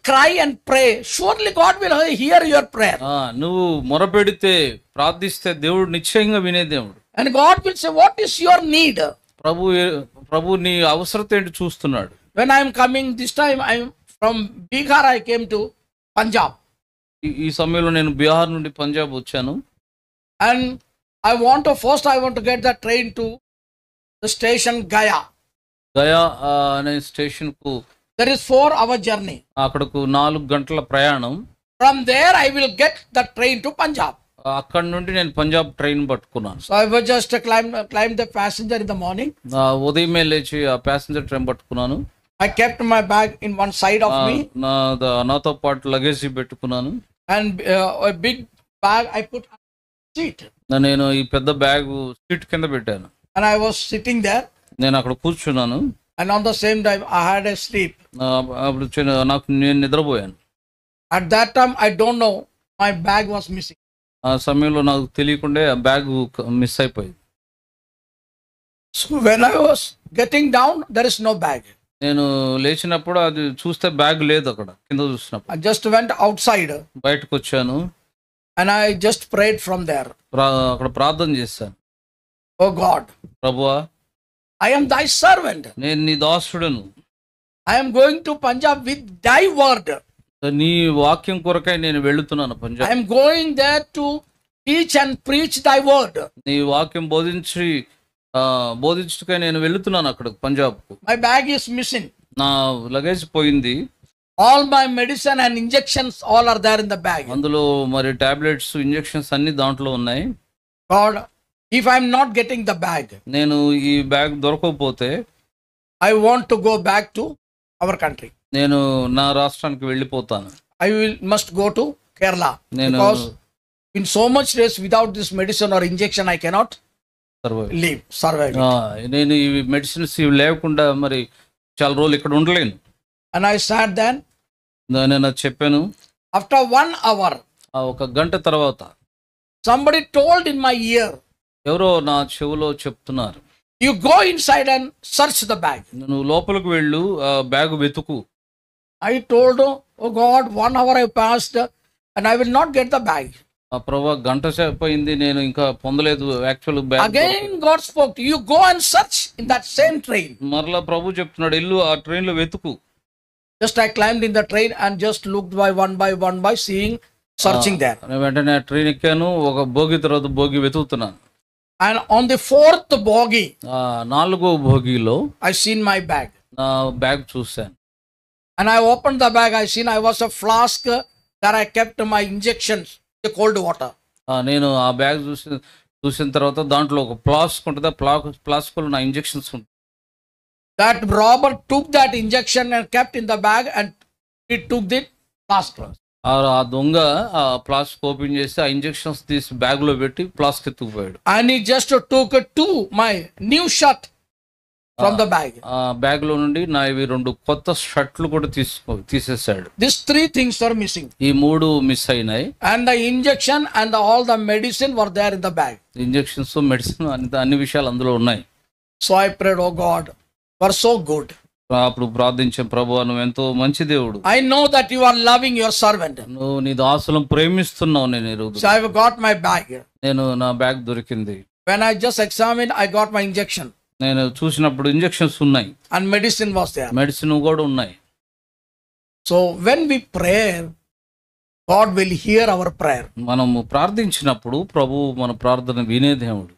cry and pray, surely God will hear your prayer. నువ్వు మొరపెడితే ప్రార్థిస్తే దేవుడు నిశ్చయంగా వినే దేవుడు. And God will say, what is your need? ప్రభు నీ అవసరత ఏంటి చూస్తున్నాడు. When I am coming this time, I am from Bihar, I came to Punjab. ఈ సమయంలో నేను బీహార్ నుండి పంజాబ్ వచ్చాను. And I want to get the train to the station Gaya. Gaya అనే స్టేషన్ కు There is 4-hour journey. అక్కడకు 4 గంటల ప్రయాణం. From there I will get the train to Punjab. అక్కడ నుండి నేను పంజాబ్ ట్రైన్ పట్టుకున్నాను. So I was just climb the passenger in the morning. ఉదయమే లేచి ఆ ప్యాసింజర్ ట్రైన్ పట్టుకున్నాను. I kept my bag in one side of me. నాతో పాటు లగేజ్ పెట్టుకున్నాను. And a big bag I put on the seat. నేను ఈ పెద్ద బ్యాగ్ సీట్ కింద పెట్టాను. And I was sitting there. నేను అక్కడ కూర్చున్నాను. And on the same time I had a sleep. అప్పుడు నేను నిద్రపోయాను. At that time I don't know my bag was missing. ఆ సమయంలో నాకు తెలియకుండా ఆ బ్యాగ్ మిస్ అయిపోయింది. So when I was getting down, there is no bag. నేను లేచినప్పుడు అది చూస్తే బ్యాగ్ లేదు అక్కడ కింద చూసినప్పుడు. I just went outside. బయటకు వచ్చాను. And I just prayed from there. అక్కడ ప్రార్థన చేశాను. Oh God, ప్రభువా, I am thy servant. నేను నీ దాసుడను. I am going to Punjab with thy word. నీ వాక్యం కొరకై నేను వెళుతున్నాను I Punjab. am going there to teach and preach thy word. నీ వాక్యం బోధించుటకై నేను వెళుతున్నాను అక్కడ పంజాబ్ కు. My bag is missing. నా లగేజ్ పోయింది. All my medicine and injections all are there in the bag. అందులో మరి టాబ్లెట్స్ ఇంజెక్షన్స్ అన్ని దాంట్లో ఉన్నాయి. God, if I am not getting the bag, నేను ఈ బ్యాగ్ దొరకకపోతే I want to go back to our country. నేను నా రాష్ట్రానికి వెళ్ళిపోతాను. I must go to Kerala. Because in so much days without this medicine or injection I cannot survive. నేను ఈ medicines ఇవి లేకుండా మరి చాలా రోజులు ఇక్కడ ఉండలేను. And I sat then. నేను చెప్పాను. After 1 hour, ఒక గంట తర్వాత somebody told in my ear, ఎవరో నా చెవిలో చెప్తున్నారు, you go inside and search the bag. నువ్వు లోపలికి వెళ్ళు, బ్యాగ్ వెతుకు. I told, oh God, 1 hour I passed and I will not get the bag. ప్రభా, గంట సేపు అయింది, నేను ఇంకా పొందలేదు actual bag. Again God spoke to you, go and search in that same train. మరలా ప్రభు చెప్తున్నాడు, ఇల్లు ఆ ట్రైన్ లో వెతుకు. Just I climbed in the train and just looked one by seeing, searching there. వెంటనే ట్రైన్ ఎక్కాను, ఒక భోగి తర్వాత భోగి వెతుకుతున్నాను. And on the 4th bogie, 4వ భోగిలో I seen my bag. నా బ్యాగ్ చూశాను. And I opened the bag, I seen I was a flask that I kept my injections, the cold water. నేను ఆ బ్యాగ్ చూసిన తర్వాత దాంట్లో ఒక ఫ్లాస్క్ ఉంటుంది. ఫ్లాస్క్ లో నా ఇంజెక్షన్స్ ఉంటాయి. That robber took that injection and kept in the bag and he took the flask. ఆ దొంగ ఆ ఫ్లాస్క్ ఓపెన్ చేసి ఆ ఇంజెక్షన్స్ తీసి బ్యాగ్ లో పెట్టి flask ఎత్తుకుపోయాడు. And he just took my new shirt from the bag. ఆ బ్యాగ్ లో నుండి నా ఇవి 2 కొత్త షర్ట్లు కూడా తీసేసాడు. These 3 things are missing. ఈ 3 మిస్ అయినాయి. And the injection and all the medicine were there in the bag. Injections, medicine, అన్ని విషయాలు అందులో ఉన్నాయి. So I prayed, oh God, you are so good. అప్పుడు ప్రార్థించాం, ప్రభువా, నువ్వు ఎంతో మంచి దేవుడు. I know that you are loving your servant. నువ్వు నీ దాసులను ప్రేమిస్తున్నావు. నేను So I got my bag. నేను నా బ్యాగ్ దొరికింది. When I just examined, I got my injection. నేను చూసినప్పుడు ఇంజెక్షన్స్ ఉన్నాయి. And medicine was there. Medicine కూడా ఉన్నాయి. So when we pray, God will hear our prayer. మనము ప్రార్థించినప్పుడు ప్రభు మన ప్రార్థన వినే దేవుడు.